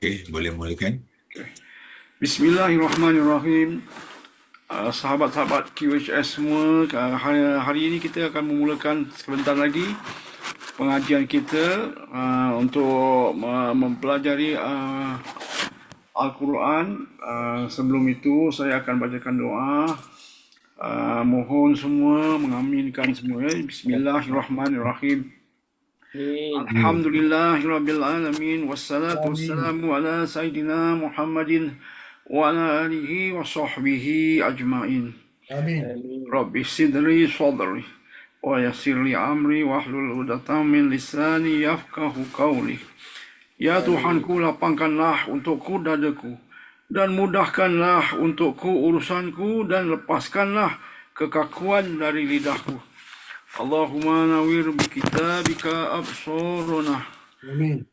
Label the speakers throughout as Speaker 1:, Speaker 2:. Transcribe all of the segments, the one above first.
Speaker 1: Okey, boleh mulakan.
Speaker 2: Bismillahirrahmanirrahim. Sahabat-sahabat QHS semua, hari ini kita akan memulakan sebentar lagi pengajian kita untuk mempelajari Al-Quran. Sebelum itu saya akan bacakan doa. Mohon semua mengaminkan semua. Bismillahirrahmanirrahim. Alhamdulillahirabbil alamin wassalatu
Speaker 3: Amin.
Speaker 2: wassalamu ala sayidina Muhammadin wa ala alihi wa sahbihi ajmain.
Speaker 3: Amin.
Speaker 2: Rabbi sidri sadri wa yassirli amri wahlul 'uqdatam min lisani yafqahu qawli. Ya Tuhanku, lapangkanlah untukku dadaku dan mudahkanlah untukku urusanku dan lepaskanlah kekakuan dari lidahku. Allahumma nawir bi kitabika absarana.
Speaker 3: Amin.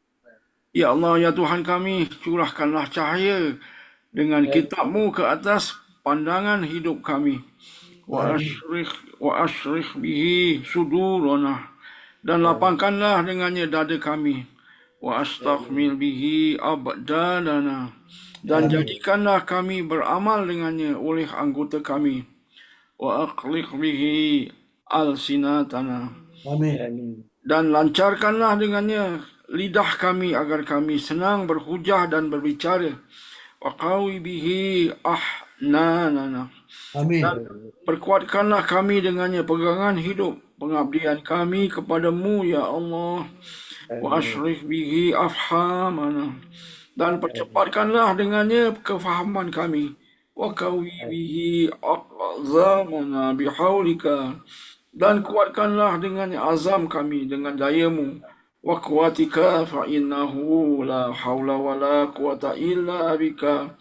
Speaker 2: Ya Allah, ya Tuhan kami, curahkanlah cahaya dengan kitab-Mu ke atas pandangan hidup kami. Wa ashrih bihi sudurana. Dan lapangkanlah dengannya dada kami. Wa astaghmil bihi abdalana. Dan jadikanlah kami beramal dengannya oleh anggota kami. Wa aqliq bihi alsinatana.
Speaker 3: Amin.
Speaker 2: Dan lancarkanlah dengannya lidah kami agar kami senang berhujah dan berbicara. Wa qawi bihi ahnanana.
Speaker 3: Amin.
Speaker 2: Dan perkuatkanlah kami dengannya pegangan hidup pengabdian kami kepadamu, ya Allah. Wa ashrih bihi afhamana. Dan percepatkanlah dengannya kefahaman kami. Wa qawi bihi aqzamana bihaulika. Dan kuatkanlah dengannya azam kami dengan dayamu. Wa quwatika fa innahu la hawla wa la quwata illa bika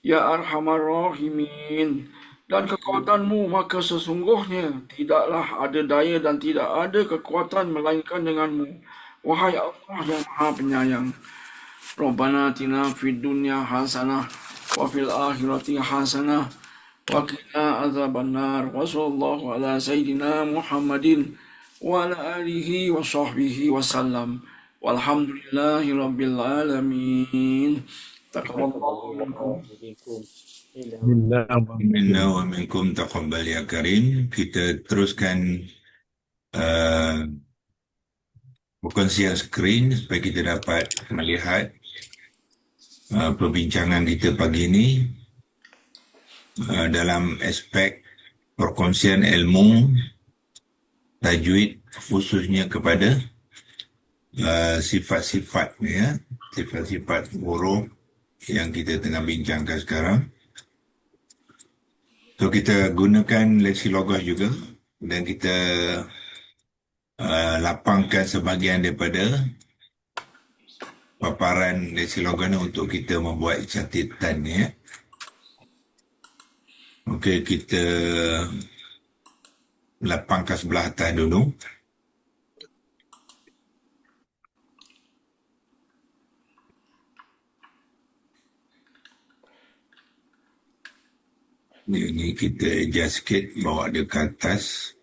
Speaker 2: ya arhamar rahimin. Dan kekuatanmu, maka sesungguhnya tidaklah ada daya dan tidak ada kekuatan melainkan denganmu, wahai Allah yang Maha Penyayang. Rabbana atina fid dunya hasanah wa fil akhirati hasanah wa qina azabannar. Wa sallallahu ala sayyidina Muhammadin wa ala alihi wa sahbihi wa sallam. Walhamdulillahi rabbil alamin. Taqabbalallahu minkum.
Speaker 1: Minna wa minkum taqabbal ya karim. Kita teruskan perkongsian skrin supaya kita dapat melihat perbincangan kita pagi ini dalam aspek perkongsian ilmu tajwid, khususnya kepada sifat-sifat ya, sifat-sifat huruf yang kita tengah bincangkan sekarang. So kita gunakan leksilogos juga dan kita lapangkan sebahagian daripada paparan leksilogos untuk kita membuat catatan ya. Okey, kita lapangkan sebelah atas dulu. Ini kita adjust sikit, bawa dia ke atas.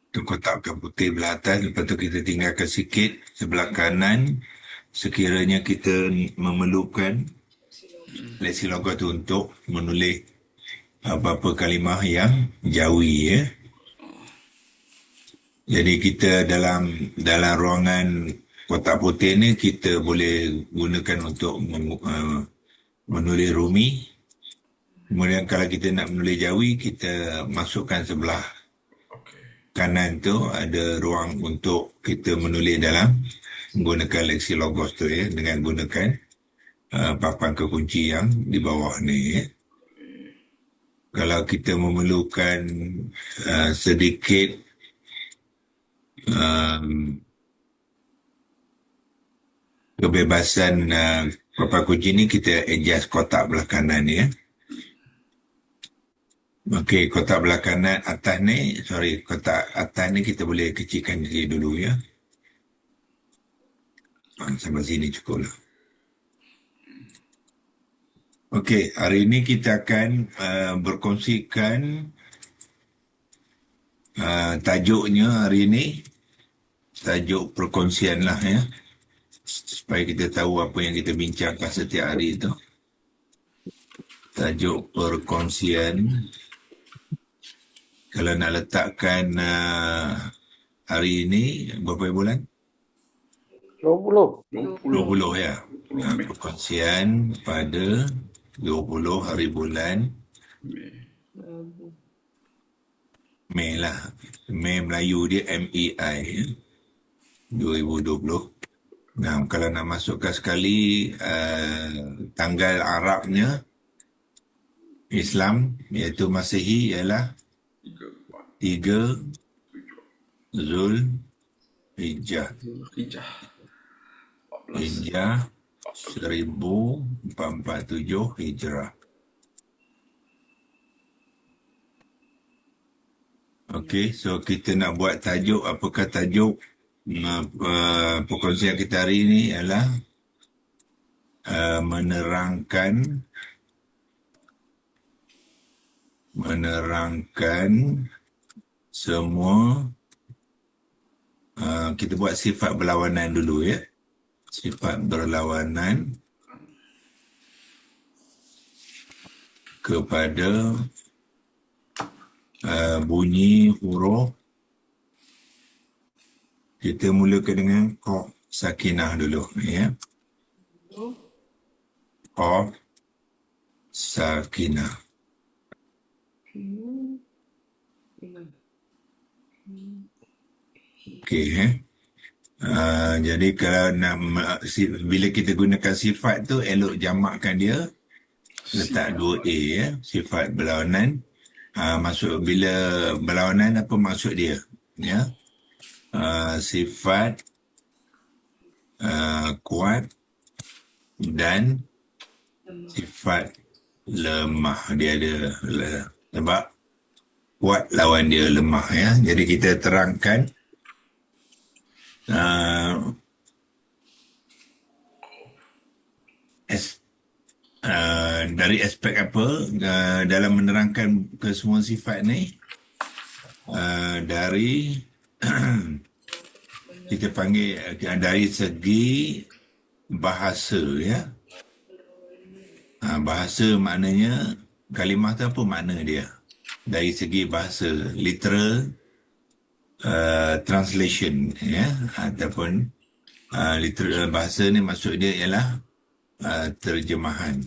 Speaker 1: Tu kotakkan putih belah atas, lepas tu kita tinggalkan sikit sebelah kanan sekiranya kita memerlukan leksilogos tu untuk menulis apa-apa kalimah yang jawi ya. Jadi kita dalam ruangan kotak putih ni kita boleh gunakan untuk menulis rumi. Kemudian kalau kita nak menulis jawi, kita masukkan sebelah kanan tu ada ruang untuk kita menulis dalam menggunakan leksilogos tu ya, dengan gunakan papan kekunci yang di bawah ni ya. Kalau kita memerlukan sedikit kebebasan papan kunci ni, kita adjust kotak belah kanan ya. Okey, kotak belah kanan atas ni, kotak atas ni kita boleh kecilkan diri dulu ya. Sampai sini cukup lah. Okey, hari ini kita akan berkongsikan tajuknya hari ini. Tajuk perkongsian lah ya. Supaya kita tahu apa yang kita bincangkan setiap hari itu. Tajuk perkongsian. Kalau nak letakkan hari ini, berapa bulan?
Speaker 3: 20.
Speaker 1: 20 ya. Perkongsian pada 20 hari bulan Mei lah. Mei Melayu dia MEI ya. 2020. Nah, kalau nak masukkan sekali tanggal Arabnya Islam iaitu Masihi ialah 3 Zulhijjah. Hijjah 1447 Hijrah. Okey, so kita nak buat tajuk, apakah tajuk perkongsian kita hari ini ialah menerangkan semua kita buat sifat berlawanan dulu ya. Sifat berlawanan kepada bunyi huruf. Kita mulakan dengan Qaf sakinah dulu ya. Qaf sakinah. Okey jadi kalau nak bila kita gunakan sifat tu elok jamakkan dia, letak 2A ya, sifat berlawanan. Maksud bila berlawanan apa maksud dia ya? Sifat kuat dan sifat lemah. Dia ada sebab kuat lawan dia lemah ya. Jadi kita terangkan dari aspek apa dalam menerangkan kesemua sifat ni, dari kita panggil dari segi bahasa ya. Bahasa maknanya kalimah tu apa makna dia dari segi bahasa, literal translation ya, ataupun literal bahasa ni maksud dia ialah terjemahan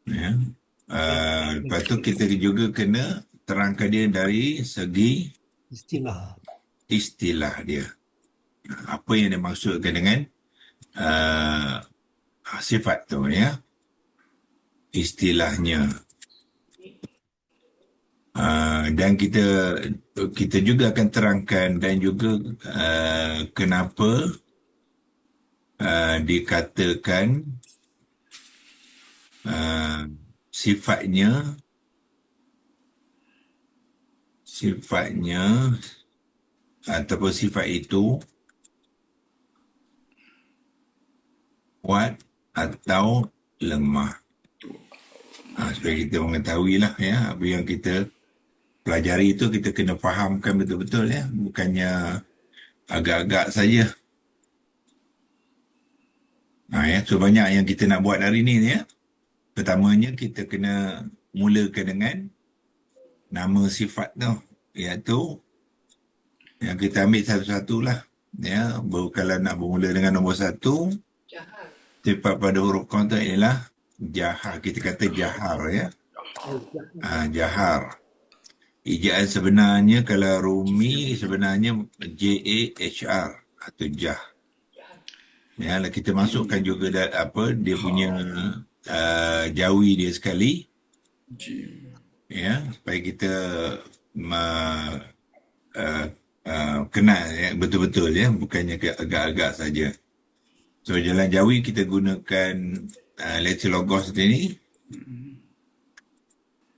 Speaker 1: ya. Lepas tu kita juga kena terangkan dia dari segi istilah dia, apa yang dimaksudkan dengan sifat tu ya, istilahnya. Dan kita juga akan terangkan dan juga kenapa dikatakan sifatnya ataupun sifat itu kuat atau lemah. Supaya kita mengetahui lah ya, apa yang kita pelajari itu kita kena fahamkan betul-betul ya, bukannya agak-agak saja. Ya, so banyak yang kita nak buat hari ni ya. Pertamanya kita kena mulakan dengan nama sifat tu, iaitu yang kita ambil satu-satu lah ya. Kalau nak bermula dengan nombor 1, sifat pada huruf Qaf tu ialah jahar. Kita kata jahar ya. Jahar. Ejaan sebenarnya kalau Rumi sebenarnya JAHR atau jah. Ya, kita masukkan juga dia punya jawi dia sekali. Ya, supaya kita kenal ya, betul-betul ya, bukannya agak-agak saja. So jalan jawi kita gunakan letter logos ni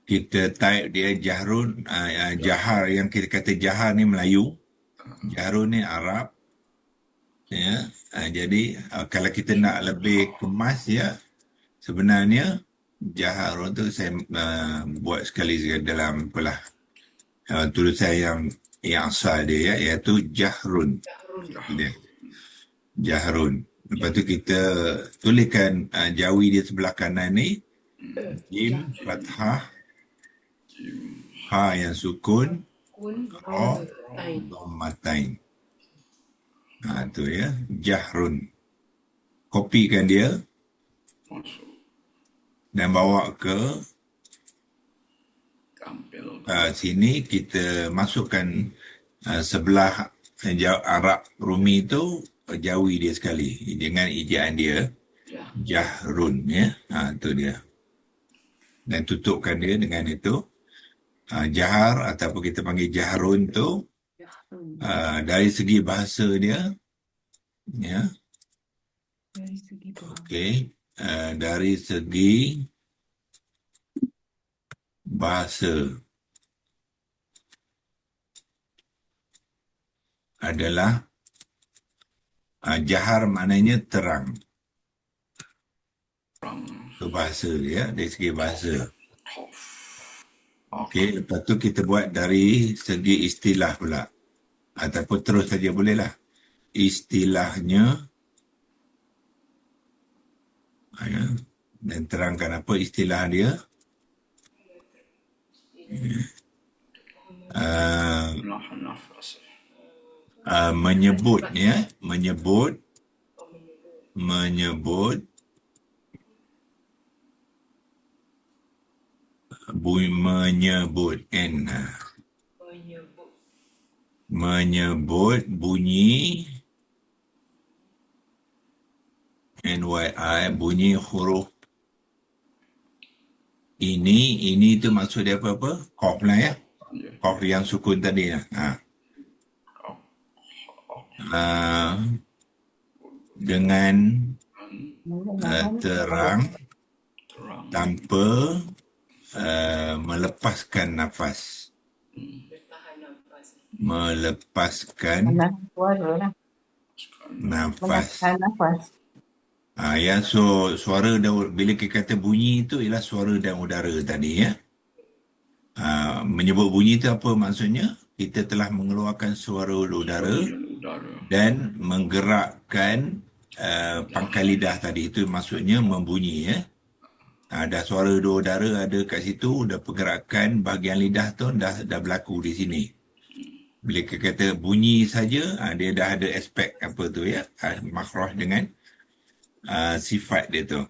Speaker 1: kita type dia jahrun, jahar, yang kita kata jahar ni Melayu, jahrun ni Arab, ya. Jadi kalau kita nak lebih kemas ya, sebenarnya jaharun tu saya buat sekali dalam apalah tulisan yang asal dia ya, iaitu jahrun dia. Jahrun. Lepas tu kita tuliskan jawi di sebelah kanan ni, jim fathah, ha yang sukun, ra dhammatain. Tu ya, jahrun. Kopikan dia
Speaker 2: Masuk.
Speaker 1: dan bawa ke
Speaker 2: Tampil.
Speaker 1: sini, kita masukkan sebelah Arab Rumi tu, jawi dia sekali dengan ejaan dia
Speaker 2: Ya.
Speaker 1: jahrun ya. Tu dia. Dan tutupkan dia dengan itu. Jahar ataupun kita panggil jahrun tu, dari segi bahasa dia ya, okey, dari segi bahasa adalah jahar maknanya terang. Itu bahasa ya, dari segi bahasa. Okey, lepas tu kita buat dari segi istilah pula. Ataupun terus saja bolehlah. Istilahnya, ya, dan terangkan apa istilah dia.
Speaker 2: Nafas.
Speaker 1: Menyebut ya, menyebut menyebut bunyi NYI, bunyi huruf ini tu maksud dia apa? Qaf lah ya. Qaf yang sukun tadi lah. Dengan terang tanpa melepaskan nafas. Melepaskan nafas. Ya, so suara dan bila kita kata bunyi itu ialah suara dan udara tadi ya. Menyebut bunyi itu apa maksudnya? Kita telah mengeluarkan suara udara dan menggerakkan pangkal lidah tadi. Itu maksudnya membunyi ya. Dah suara udara ada kat situ, dah pergerakan bahagian lidah tu dah berlaku di sini. Bila kita kata bunyi saja, dia dah ada aspek apa tu ya, makhraj dengan sifat dia tu.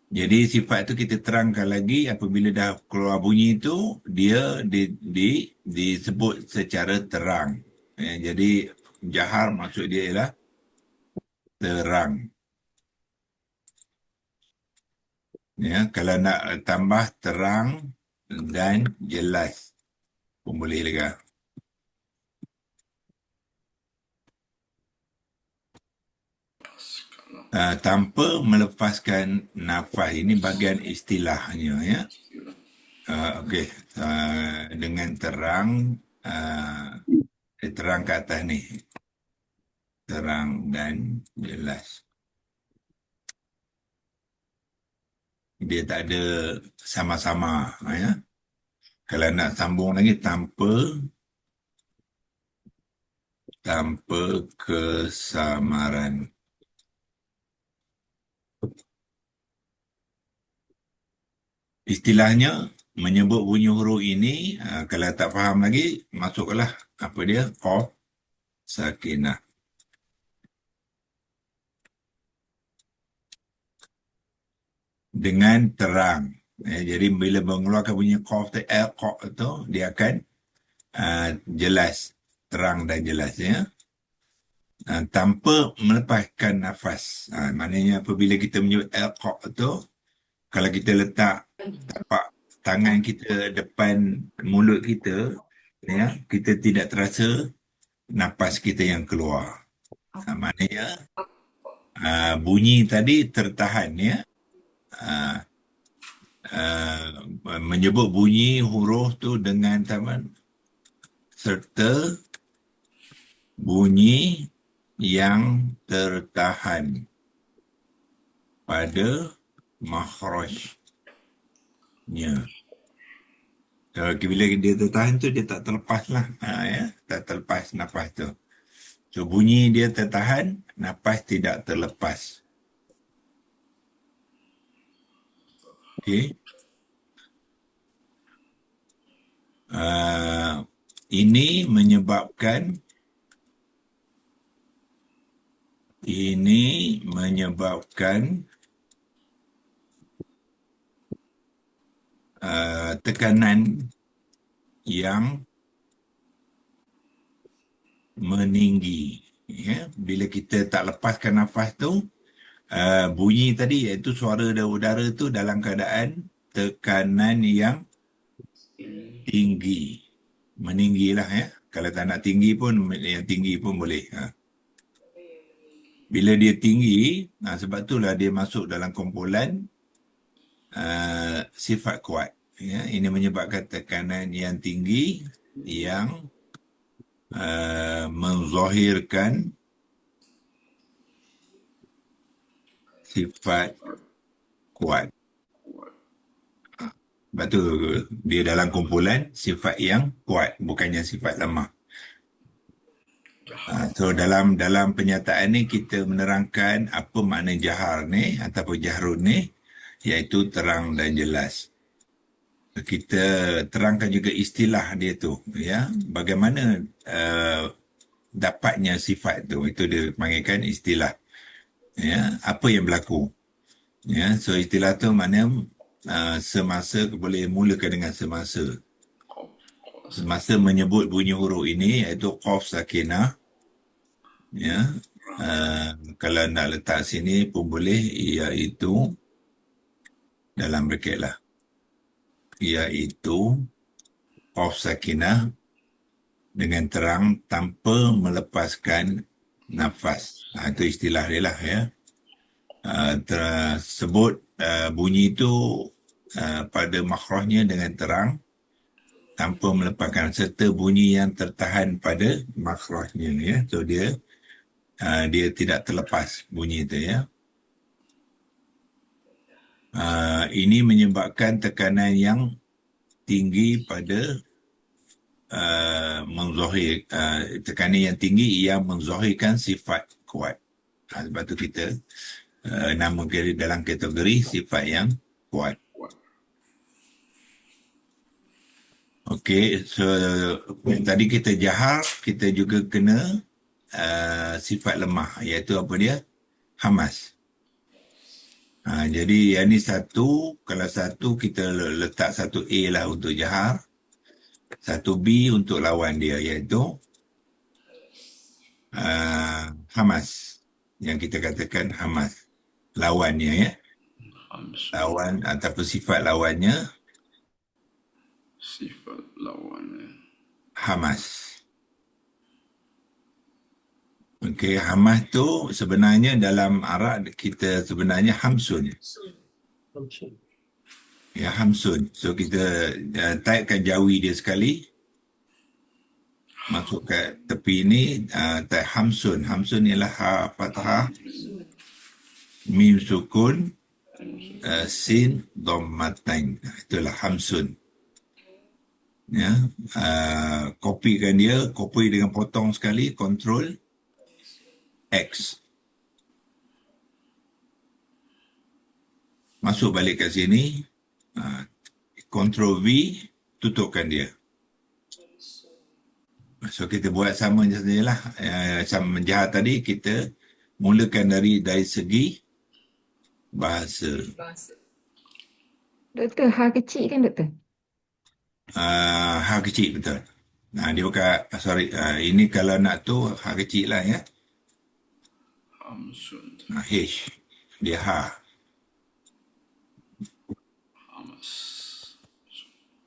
Speaker 1: Jadi sifat tu kita terangkan lagi apabila dah keluar bunyi tu, dia disebut secara terang. Jadi jahar maksud dia ialah terang. Ya, kalau nak tambah terang dan jelas pun boleh juga. Tanpa melepaskan nafas. Ini bahagian istilahnya ya. Okey, dengan terang, terang ke atas ni, terang dan jelas. Dia tak ada sama-sama ya. Kalau nak sambung lagi, tanpa kesamaran. Istilahnya menyebut bunyi huruf ini, kalau tak faham lagi, masuklah apa dia, qaf sakinah. Dengan terang. Jadi bila mengeluarkan bunyi qaf tu, qaf tu, dia akan jelas, terang dan jelas ya. Tanpa melepaskan nafas. Maknanya apabila kita menyebut qaf tu, kalau kita letak tapak tangan kita depan mulut kita, ya, kita tidak terasa nafas kita yang keluar. Maknanya bunyi tadi tertahan ya. menyebut bunyi huruf tu dengan taman serta bunyi yang tertahan pada makhrajnya. Bila dia tertahan tu dia tak terlepas lah, tak terlepas nafas tu. So bunyi dia tertahan, nafas tidak terlepas. Okey. Ini menyebabkan tekanan yang meninggi. Ya, bila kita tak lepaskan nafas tu, bunyi tadi iaitu suara dan udara tu dalam keadaan tekanan yang tinggi. Meninggilah ya. Kalau tak nak tinggi pun, yang tinggi pun boleh. Bila dia tinggi, sebab itulah dia masuk dalam kumpulan sifat kuat. Ya, ini menyebabkan tekanan yang tinggi yang menzahirkan sifat kuat. Sebab tu dia dalam kumpulan sifat yang kuat, bukannya sifat lemah. So dalam penyataan ni kita menerangkan apa makna jahar ni ataupun jahrun ni, iaitu terang dan jelas. Kita terangkan juga istilah dia tu, ya, bagaimana dapatnya sifat tu, itu dia panggilkan istilah. Ya, apa yang berlaku. Ya, so istilah tu maknanya semasa, boleh mulakan dengan semasa. Semasa menyebut bunyi huruf ini iaitu qaf sakinah. Ya, kalau nak letak sini pun boleh, iaitu dalam bracket lah, iaitu qaf sakinah dengan terang tanpa melepaskan nafas. Itu istilah dia lah ya. Tersebut bunyi itu pada makhrajnya dengan terang tanpa melepaskan, serta bunyi yang tertahan pada makhrajnya ya. So dia tidak terlepas bunyi itu ya. Ini menyebabkan tekanan yang tinggi pada tekanan yang tinggi yang menzahirkan sifat kuat. Sebab tu kita namakan dalam kategori sifat yang kuat. Okey, so tadi kita jahar, kita juga kena sifat lemah, iaitu apa dia? Hamas. Jadi yang ni satu, kalau satu kita letak satu A lah untuk jahar, satu B untuk lawan dia, iaitu hamas. Yang kita katakan hamas. Lawannya ya. Lawan ataupun sifat lawannya.
Speaker 2: Sifat lawannya.
Speaker 1: Hamas. Okey, hamas tu sebenarnya dalam Arab kita sebenarnya hamsun. Ya, hamsun. So kita typekan jawi dia sekali. Masuk kat tepi ni, type hamsun. Hamsun ialah ha fathah, mim sukun, sin dhammatain. Itulah hamsun. Ya, kopikan dia, copy dengan potong sekali, Ctrl X. Masuk balik kat sini, Ctrl V, tutupkan dia. So kita buat sama sajalah. Sama menjahat tadi, kita mulakan dari segi bahasa.
Speaker 4: Doktor, ha kecil kan doktor?
Speaker 1: Ha kecil, betul. Dia bukan, ini kalau nak tu ha kecil lah ya.
Speaker 2: Hamsun.
Speaker 1: H, dia ha.
Speaker 2: Hamas.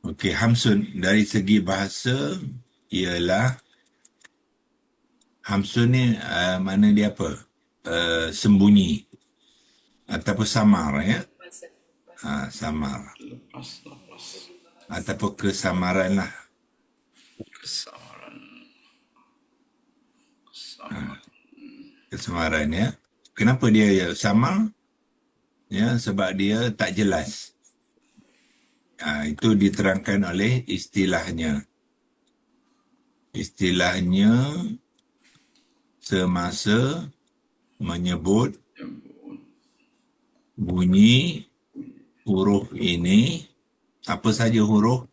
Speaker 1: Okey, hamsun dari segi bahasa ialah hamsun ni mana dia apa? Sembunyi ataupun samar ya. Samar.
Speaker 2: Lepas.
Speaker 1: Ataupun kesamaran lah.
Speaker 2: Kesamaran.
Speaker 1: Kesamaran ya. Kenapa dia samar? Ya, sebab dia tak jelas. Itu diterangkan oleh istilahnya. Istilahnya semasa menyebut bunyi huruf ini, apa saja huruf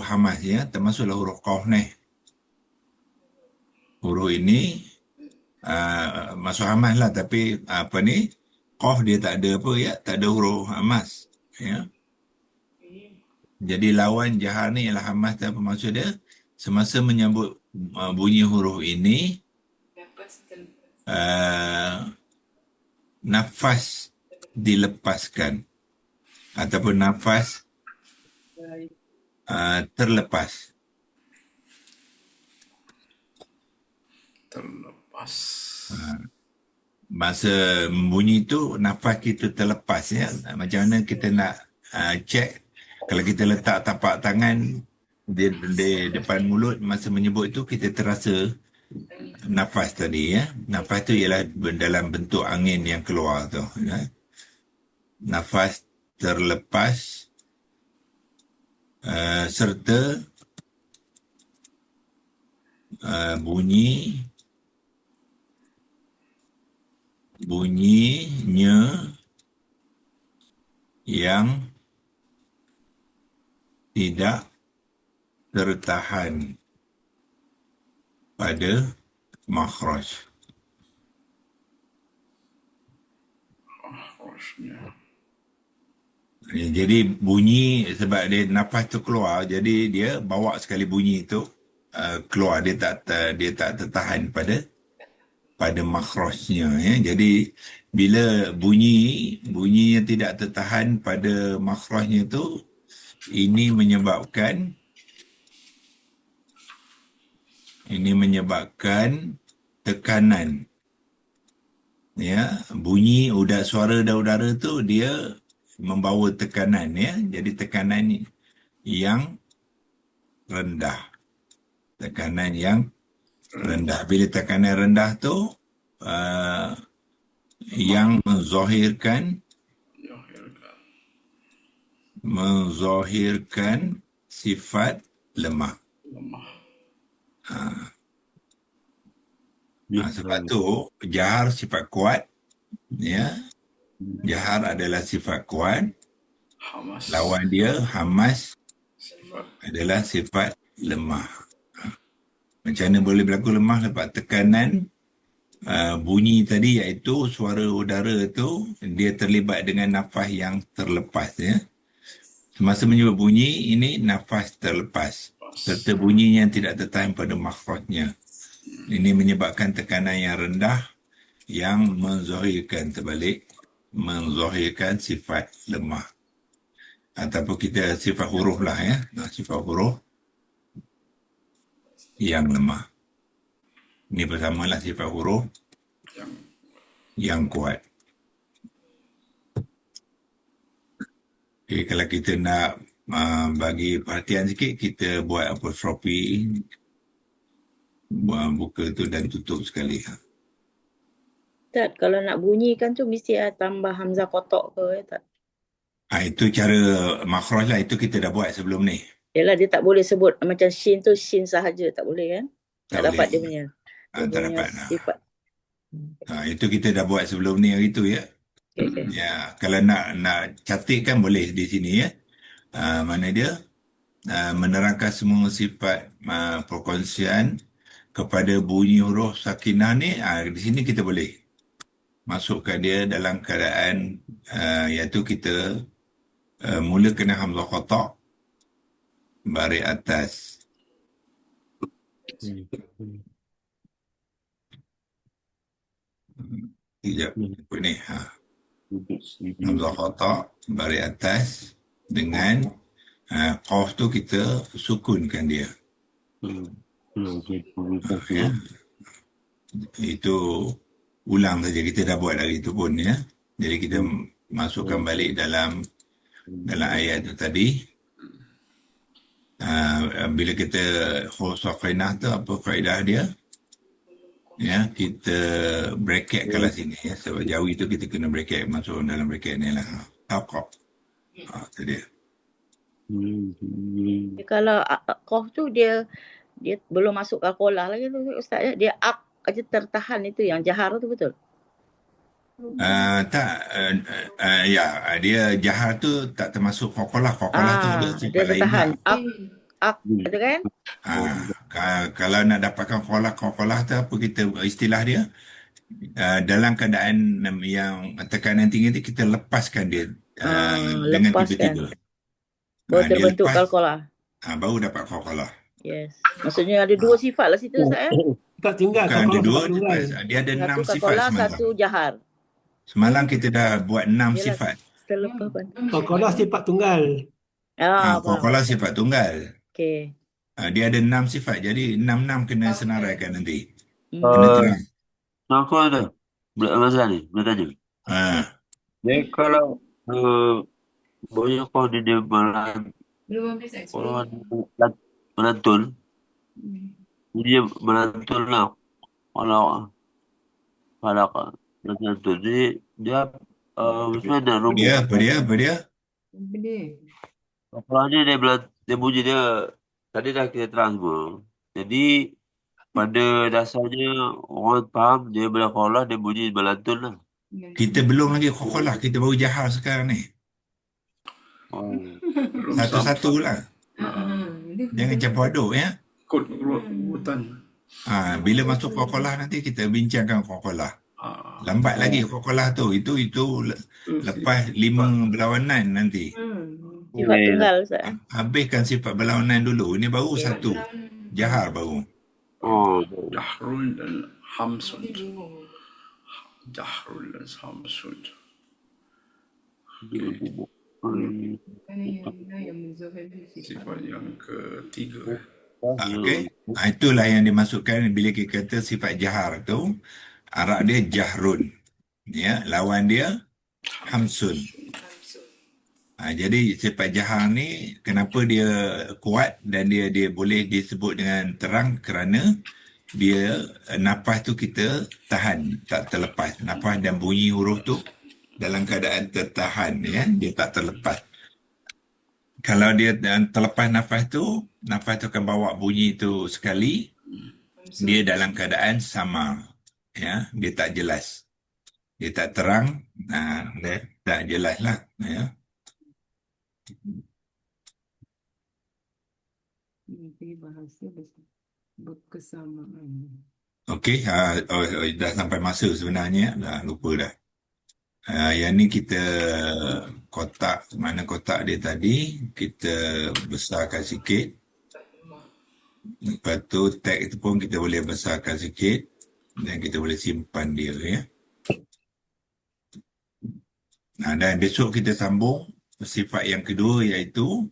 Speaker 1: hamas ya, termasuklah huruf qaf ni. Huruf ini masuk hamas lah, tapi qaf dia tak ada apa ya, tak ada huruf hamas ya. Jadi lawan jahar ni ialah hamas. Apa maksud dia? Semasa menyebut bunyi huruf ini, nafas dilepaskan ataupun nafas terlepas. Masa bunyi tu nafas kita terlepas ya. Macam mana kita nak cek kalau kita letak tapak tangan di depan mulut masa menyebut tu, kita terasa nafas tadi ya. Nafas tu ialah dalam bentuk angin yang keluar tu ya. Nafas terlepas serta bunyinya yang tidak tertahan pada makhraj. Jadi bunyi sebab dia nafas tu keluar, jadi dia bawa sekali bunyi tu keluar, dia tak tertahan pada makhrajnya ya. Jadi bila bunyinya tidak tertahan pada makhrajnya tu, ini menyebabkan tekanan ya. Bunyi suara udara tu dia membawa tekanan ya. Jadi tekanan yang rendah. Bila tekanan rendah tu yang menzahirkan sifat lemah. Sebab tu jahar sifat kuat ya. Jahar adalah sifat kuat. Lawan dia hamas adalah sifat lemah. Macam mana boleh berlaku lemah? Sebab tekanan bunyi tadi, iaitu suara udara tu, dia terlibat dengan nafas yang terlepas ya. Semasa menyebut bunyi ini, nafas terlepas serta bunyinya yang tidak tertahan pada makhrajnya. Ini menyebabkan tekanan yang rendah yang menzahirkan sifat lemah. Ataupun kita sifat huruf lah ya. Sifat huruf yang lemah. Ini bersamalah sifat huruf yang kuat. Okay, kalau kita nak bagi perhatian sikit, kita buat apostrofi, buka tu dan tutup sekali.
Speaker 4: Ustaz, kalau nak bunyikan tu mesti tambah hamzah kotak ke ya tak?
Speaker 1: Itu cara makhraj lah, itu kita dah buat sebelum ni.
Speaker 4: Yalah, dia tak boleh sebut macam shin tu shin sahaja, tak boleh kan? Tak
Speaker 1: boleh.
Speaker 4: dapat dia punya.
Speaker 1: Tak dapat.
Speaker 4: Sifat.
Speaker 1: Itu kita dah buat sebelum ni hari tu ya.
Speaker 4: Okay.
Speaker 1: Ya, kalau nak catatkan boleh di sini ya. Mana dia? Menerangkan semua sifat perkongsian kepada bunyi huruf sakinah ni. Di sini kita boleh masukkan dia dalam keadaan iaitu kita mula kena hamzah qata' baris atas. Sekejap. Apa ni? Hamzah qata' baris atas dengan qaf tu kita sukunkan dia. Ya. Itu ulang saja, kita dah buat hari itu pun ya. Jadi kita masukkan balik dalam dalam ayat itu tadi. Bila kita khusus tu apa kaedah dia? Ya, kita bracket kalau sini ya. Sebab Jawi tu kita kena bracket masuk dalam bracket ni lah. Taqab. Itu dia.
Speaker 4: Kalau kof tu dia belum masuk qalqalah lagi tu Ustaz ya. Dia aja tertahan itu yang jahar tu betul?
Speaker 1: Tak, ya, dia jahar tu tak termasuk qalqalah. Qalqalah tu dia
Speaker 4: Dia
Speaker 1: sifat lain
Speaker 4: tertahan.
Speaker 1: lah.
Speaker 4: Itu kan?
Speaker 1: Kalau nak dapatkan qalqalah tu apa kita istilah dia? Dalam keadaan yang tekanan tinggi tu kita lepaskan dia dengan
Speaker 4: Lepaskan.
Speaker 1: tiba-tiba.
Speaker 4: Baru
Speaker 1: Dia
Speaker 4: terbentuk
Speaker 1: lepas,
Speaker 4: qalqalah.
Speaker 1: baru dapat qalqalah.
Speaker 4: Yes. Maksudnya ada dua sifat lah situ Ustaz ya.
Speaker 5: Sifat tunggal.
Speaker 1: Bukan ada
Speaker 5: Qalqalah
Speaker 1: dua,
Speaker 5: sifat tunggal.
Speaker 1: dia ada 6
Speaker 4: Satu
Speaker 1: sifat
Speaker 4: qalqalah,
Speaker 1: semalam.
Speaker 4: satu jahar.
Speaker 1: Semalam kita dah buat 6
Speaker 4: Yalah,
Speaker 1: sifat.
Speaker 4: terlepas kan.
Speaker 5: Qalqalah sifat tunggal.
Speaker 4: Faham.
Speaker 1: Qalqalah sifat tunggal.
Speaker 4: Okey.
Speaker 1: Dia ada 6 sifat. Jadi 6-6 kena senaraikan nanti.
Speaker 4: Hmm.
Speaker 1: Kena terang.
Speaker 6: Aku ada masalah ni, nak tanya. Dia kalau banyak kau dia melantun, dia melantun lah. Kalau melantun, jadi dia maksudnya nak rumus.
Speaker 1: Apa dia?
Speaker 6: Kalau dia bunyi dia tadi dah kita terang semua. Jadi pada dasarnya orang faham dia berqalah, dia bunyi melantun lah.
Speaker 1: Kita belum lagi qalqalah, kita baru jahar sekarang ni. Satu-satu lah. Jangan campur aduk ya.
Speaker 2: Ikut urutan.
Speaker 1: Bila masuk qalqalah nanti kita bincangkan qalqalah. Lambat lagi qalqalah tu. Itu lepas 5 berlawanan nanti.
Speaker 4: Sifat tunggal Ustaz.
Speaker 1: Habiskan sifat berlawanan dulu. Ini baru satu. Jahar baru.
Speaker 2: Jahrul dan hamsun. Jahrul dan hamsun. Sifat yang ketiga.
Speaker 1: Okey. Itulah yang dimasukkan bila kita kata sifat jahar tu. Arak dia jahrun. Ya, lawan dia hamsun. Jadi sifat jahar ni kenapa dia kuat dan dia boleh disebut dengan terang kerana dia nafas tu kita tahan, tak terlepas. Nafas dan bunyi huruf tu dalam keadaan tertahan ya, dia tak terlepas. Kalau dia terlepas nafas tu akan bawa bunyi tu sekali, dia dalam keadaan sama ya, dia tak jelas. Dia tak terang, dia tak jelas lah ya.
Speaker 7: Bahasa berkesamaan.
Speaker 1: Okey, dah sampai masa sebenarnya, dah lupa dah. Yang ni kita kotak, mana kotak dia tadi, kita besarkan sikit. Lepas tu tag itu pun kita boleh besarkan sikit dan kita boleh simpan dia ya. Dan besok kita sambung sifat yang kedua iaitu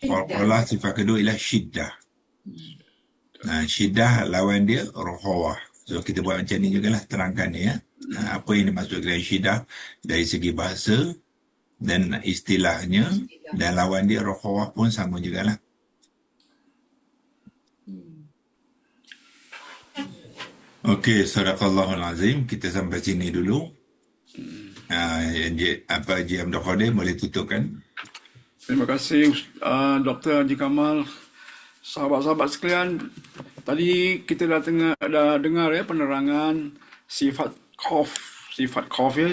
Speaker 1: qalqalah sifat kedua ialah syiddah. Syiddah lawan dia rukhawah. So kita buat macam ni jugalah, terangkan ya. Apa yang dimaksud dengan syiddah dari segi bahasa dan istilahnya, dan lawan dia rukhawah pun sama jugalah. Okey, sadaqallahul azim. Kita sampai sini dulu. Haji Abdul Qadir boleh tutupkan.
Speaker 2: Terima kasih Dr. Haji Kamal. Sahabat-sahabat sekalian, tadi kita dah dengar ya penerangan sifat khawf ya,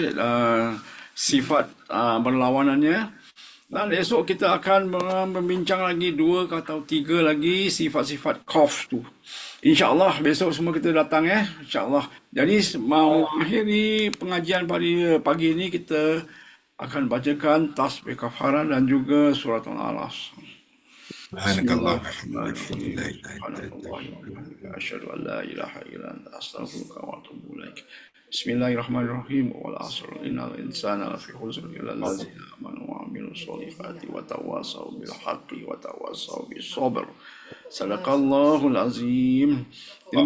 Speaker 2: sifat berlawanannya. Dan esok kita akan membincang lagi 2 atau 3 lagi sifat-sifat khawf tu. InsyaAllah besok semua kita datang ya. InsyaAllah. Jadi mau akhiri pengajian pagi ini, kita akan bacakan tasbih kafarah dan juga surat Al-Alas.
Speaker 1: Subhanallah.
Speaker 2: Asyhadu an la ilaha illa anta astaghfiruka wa atubu ilaik. Bismillahirrahmanirrahim. Wal 'asr innal insana lafi khusr illa allazina amanu wa 'amilus solihati wa tawassaw bil haqqi wa tawassaw bis sabr. Sadaqallahul azim. Terima